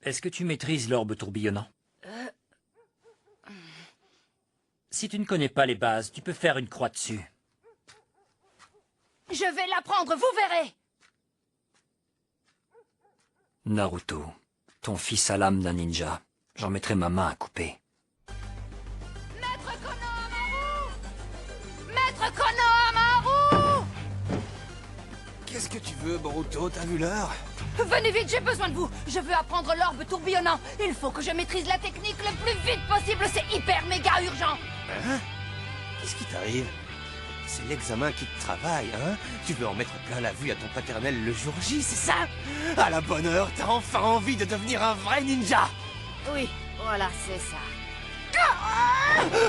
Est-ce que tu maîtrises l'orbe tourbillonnant? Si tu ne connais pas les bases, tu peux faire une croix dessus. Je vais l'apprendre, vous verrez. Naruto, ton fils a l'âme d'un ninja. J'en mettrai ma main à couper. Maître Konohamaru! Maître Konohamaru! Qu'est-ce que tu veux, Boruto? T'as vu l'heure? Venez vite, j'ai besoin de vous. Je veux apprendre l'orbe tourbillonnant. Il faut que je maîtrise la technique le plus vite possible. C'est hyper méga urgent. Hein? Qu'est-ce qui t'arrive? C'est l'examen qui te travaille, hein? Tu veux en mettre plein la vue à ton paternel le jour J, c'est ça? À la bonne heure, t'as enfin envie de devenir un vrai ninja! Oui, voilà, c'est ça.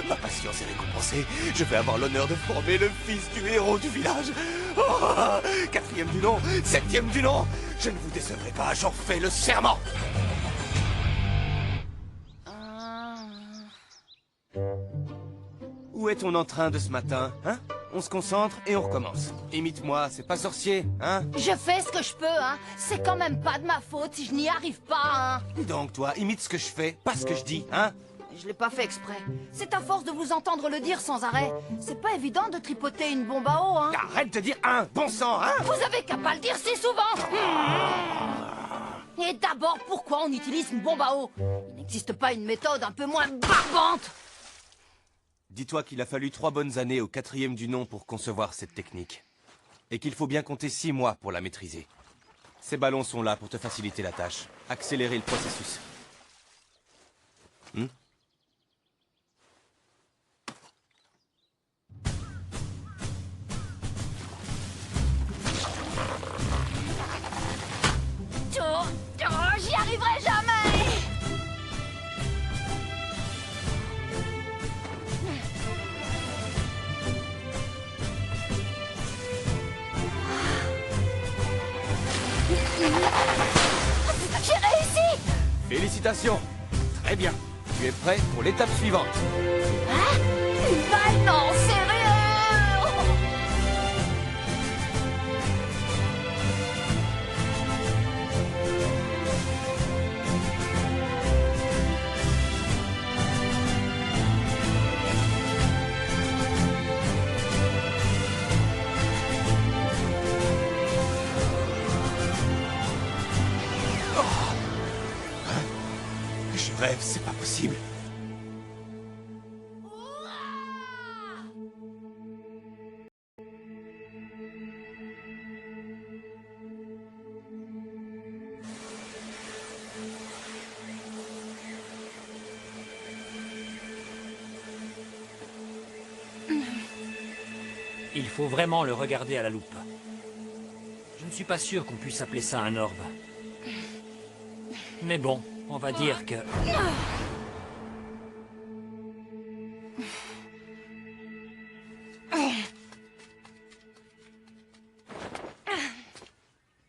Ma patience est récompensée. Je vais avoir l'honneur de former le fils du héros du village. Oh, 4e du nom, 7e du nom. Je ne vous décevrai pas, j'en fais le serment. Où est ton entrain de ce matin, hein? On se concentre et on recommence. Imite-moi, c'est pas sorcier, hein? Je fais ce que je peux, hein. C'est quand même pas de ma faute si je n'y arrive pas, hein. Dis donc, toi, imite ce que je fais, pas ce que je dis, hein? Je l'ai pas fait exprès. C'est à force de vous entendre le dire sans arrêt. C'est pas évident de tripoter une bombe à eau, hein. Arrête de dire un, bon sang, hein? Vous avez qu'à pas le dire si souvent. Et d'abord, pourquoi on utilise une bombe à eau? Il n'existe pas une méthode un peu moins barbante? Dis-toi qu'il a fallu 3 bonnes années au 4e du nom pour concevoir cette technique. Et qu'il faut bien compter 6 mois pour la maîtriser. Ces ballons sont là pour te faciliter la tâche. Accélérer le processus. J'y arriverai jamais. J'ai réussi. Félicitations! Très bien. Tu es prêt pour l'étape suivante. Hein? Bah non, sérieux? Je rêve, c'est pas possible. Il faut vraiment le regarder à la loupe. Je ne suis pas sûr qu'on puisse appeler ça un orbe. Mais bon, on va dire que...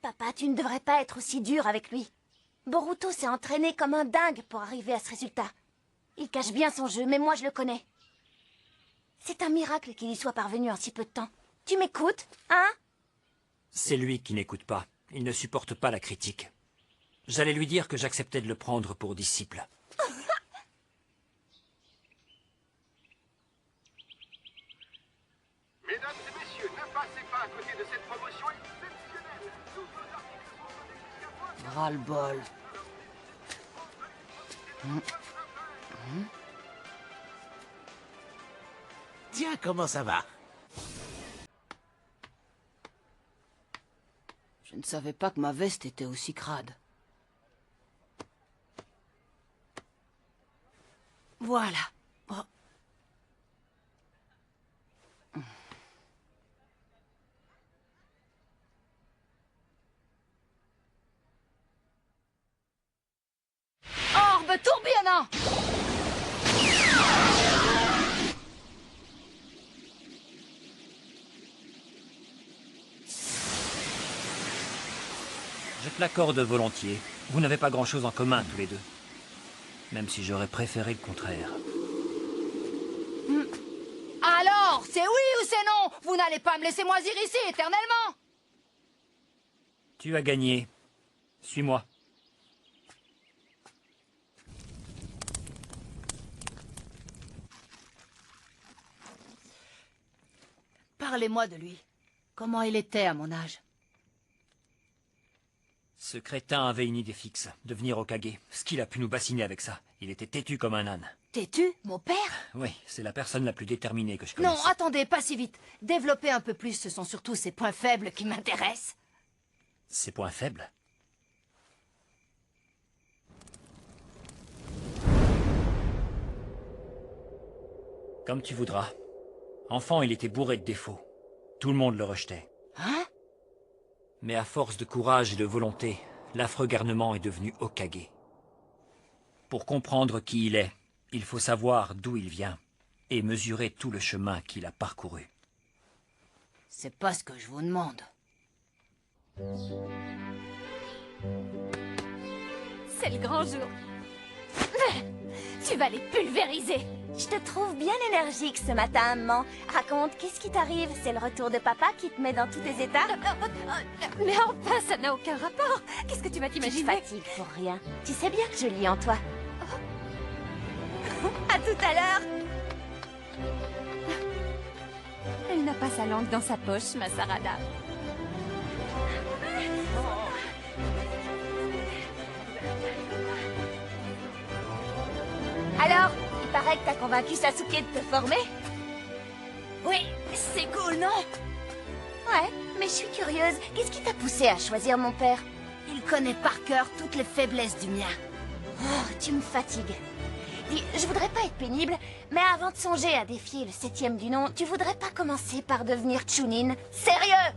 Papa, tu ne devrais pas être aussi dur avec lui. Boruto s'est entraîné comme un dingue pour arriver à ce résultat. Il cache bien son jeu, mais moi je le connais. C'est un miracle qu'il y soit parvenu en si peu de temps. Tu m'écoutes, hein? C'est lui qui n'écoute pas. Il ne supporte pas la critique. J'allais lui dire que j'acceptais de le prendre pour disciple. Mesdames et messieurs, ne passez pas à côté de cette promotion exceptionnelle. Tous vos articles sont donnés jusqu'à moins. Ras-le-bol. Tiens, comment ça va? Je ne savais pas que ma veste était aussi crade. Voilà. Oh. Orbe tourbillonnant! Je te l'accorde volontiers. Vous n'avez pas grand-chose en commun, tous les deux. Même si j'aurais préféré le contraire. Alors, c'est oui ou c'est non? Vous n'allez pas me laisser moisir ici éternellement? Tu as gagné. Suis-moi. Parlez-moi de lui. Comment il était à mon âge? Ce crétin avait une idée fixe, devenir Hokage. Ce qu'il a pu nous bassiner avec ça. Il était têtu comme un âne. T'es-tu, mon père? Oui, c'est la personne la plus déterminée que je connaisse. Non, attendez, pas si vite. Développez un peu plus, ce sont surtout ses points faibles qui m'intéressent. Ses points faibles? Comme tu voudras. Enfant, il était bourré de défauts. Tout le monde le rejetait. Hein? Mais à force de courage et de volonté, l'affreux garnement est devenu Hokage. Pour comprendre qui il est, il faut savoir d'où il vient et mesurer tout le chemin qu'il a parcouru. C'est pas ce que je vous demande. C'est le grand jour. Tu vas les pulvériser. Je te trouve bien énergique ce matin, maman. Raconte, qu'est-ce qui t'arrive? C'est le retour de papa qui te met dans tous tes états? Mais enfin, ça n'a aucun rapport. Qu'est-ce que tu vas Tu te t'imaginer? fatigues pour rien. Tu sais bien que je lis en toi. À tout à l'heure. Elle n'a pas sa langue dans sa poche, ma Sarada. Alors, il paraît que t'as convaincu Sasuke de te former? Oui, c'est cool, non? Ouais, mais je suis curieuse. Qu'est-ce qui t'a poussé à choisir mon père? Il connaît par cœur toutes les faiblesses du mien. Oh, tu me fatigues. Dis, je voudrais pas être pénible, mais avant de songer à défier le 7e du nom, tu voudrais pas commencer par devenir Chunin? Sérieux?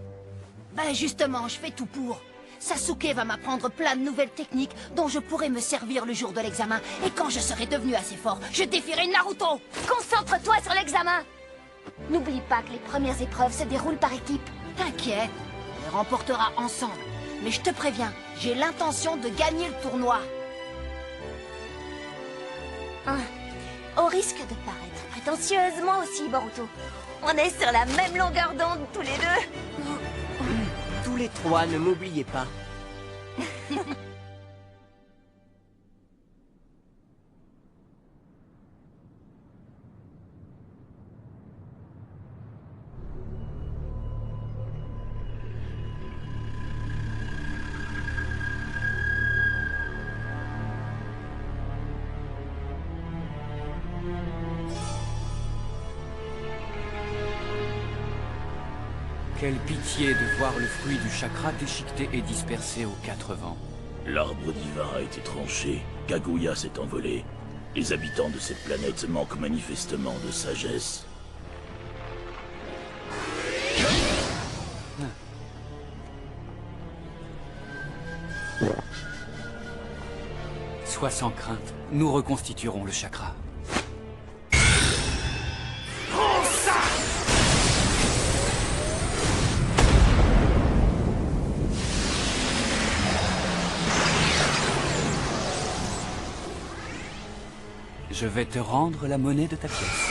Ben justement, je fais tout pour. Sasuke va m'apprendre plein de nouvelles techniques dont je pourrai me servir le jour de l'examen. Et quand je serai devenu assez fort, je défierai Naruto. Concentre-toi sur l'examen. N'oublie pas que les premières épreuves se déroulent par équipe. T'inquiète, on les remportera ensemble. Mais je te préviens, j'ai l'intention de gagner le tournoi. Au risque de paraître prétentieuse, moi aussi, Boruto. On est sur la même longueur d'onde tous les deux. Tous les trois, ne m'oubliez pas. Quelle pitié de voir le fruit du chakra déchiqueté et dispersé aux quatre vents. L'arbre divin a été tranché, Kaguya s'est envolé. Les habitants de cette planète manquent manifestement de sagesse. Sois sans crainte, nous reconstituerons le chakra. Je vais te rendre la monnaie de ta pièce.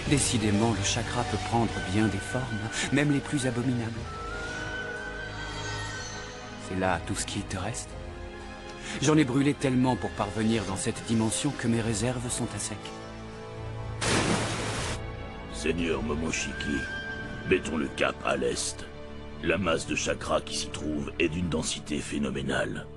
Décidément, le chakra peut prendre bien des formes, même les plus abominables. C'est là tout ce qui te reste. J'en ai brûlé tellement pour parvenir dans cette dimension que mes réserves sont à sec. Seigneur Momoshiki, mettons le cap à l'est. La masse de chakra qui s'y trouve est d'une densité phénoménale.